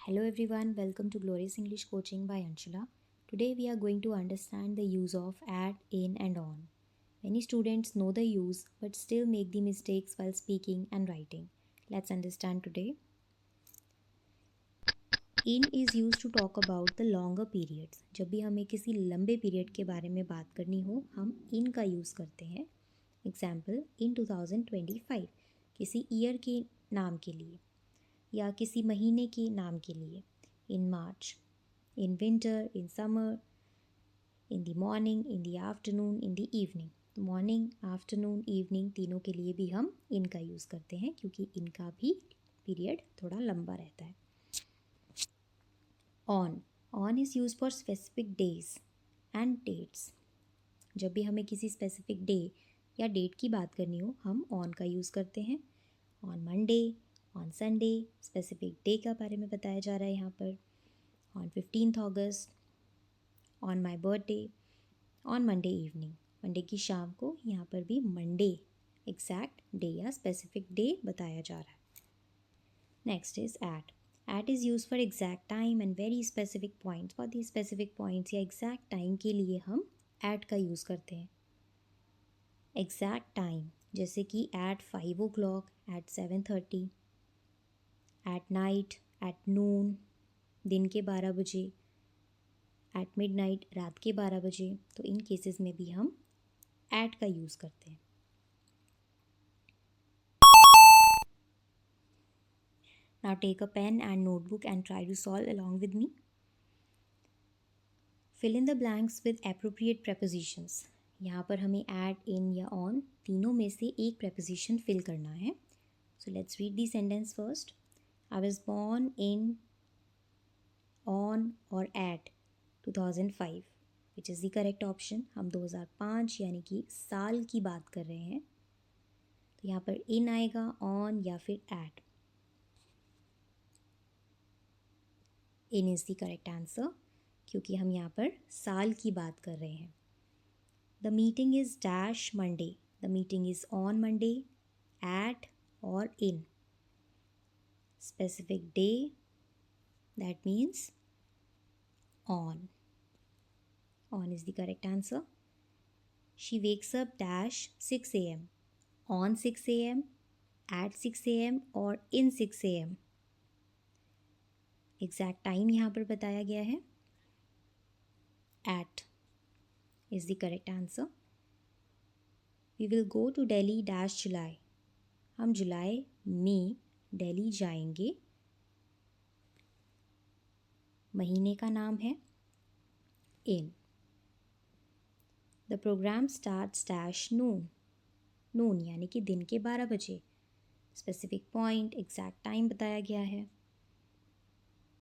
Hello everyone, welcome to Glorious English Coaching by Anshula. Today we are going to understand the use of at, in and on. Many students know the use but still make the mistakes while speaking and writing. Let's understand today. In is used to talk about the longer periods. जब भी हमें किसी लंबे period के बारे में बात करनी हो हम in का यूज़ करते हैं. एग्जाम्पल in 2025 किसी ईयर के नाम के लिए या किसी महीने के नाम के लिए. In March, in winter, in summer, in the morning, in the afternoon, in the evening. तो मॉर्निंग, आफ्टरनून, इवनिंग तीनों के लिए भी हम इन का यूज़ करते हैं क्योंकि इनका भी पीरियड थोड़ा लंबा रहता है. On is use for specific days and dates. जब भी हमें किसी स्पेसिफिक डे या डेट की बात करनी हो हम ऑन का यूज़ करते हैं. On Monday, on Sunday, specific day का बारे में बताया जा रहा है यहाँ पर. On 15th August, on my birthday, on Monday evening, Monday की शाम को. यहाँ पर भी मंडे एग्जैक्ट डे या स्पेसिफिक डे बताया जा रहा है. Next is at is use for exact time and very specific points. बहुत ही स्पेसिफिक पॉइंट्स या एग्जैक्ट टाइम के लिए हम एट का यूज़ करते हैं. एग्जैक्ट टाइम जैसे कि at 5 o'clock, at 7:30, at night, at noon दिन के 12 बजे, एट मिडनाइट रात के 12 बजे. तो इन केसेस में भी हम एट का यूज़ करते हैं. Now take a pen and notebook and try to solve along with me. Fill in the blanks with appropriate prepositions. यहाँ पर हमें एट, इन या ऑन तीनों में से एक प्रेपोजिशन फिल करना है. So let's read the sentence first. I was born in, on और at 2005 which is the correct option. हम 2005 यानी कि साल की बात कर रहे हैं तो यहाँ पर इन आएगा, ऑन या फिर at. In is the correct answer क्योंकि हम यहाँ पर साल की बात कर रहे हैं. The meeting is dash Monday. The meeting is on Monday, at और in. Specific day that means on. On is the correct answer. She wakes up dash 6 a.m. On 6 a.m., at 6 a.m. और in 6 a.m. Exact time यहाँ पर बताया गया है. At is the correct answer. We will go to Delhi dash July. हम जुलाई में दिल्ली जाएंगे. महीने का नाम है in. The program starts dash noon. नून यानी कि दिन के 12 बजे. स्पेसिफिक पॉइंट एग्जैक्ट टाइम बताया गया है.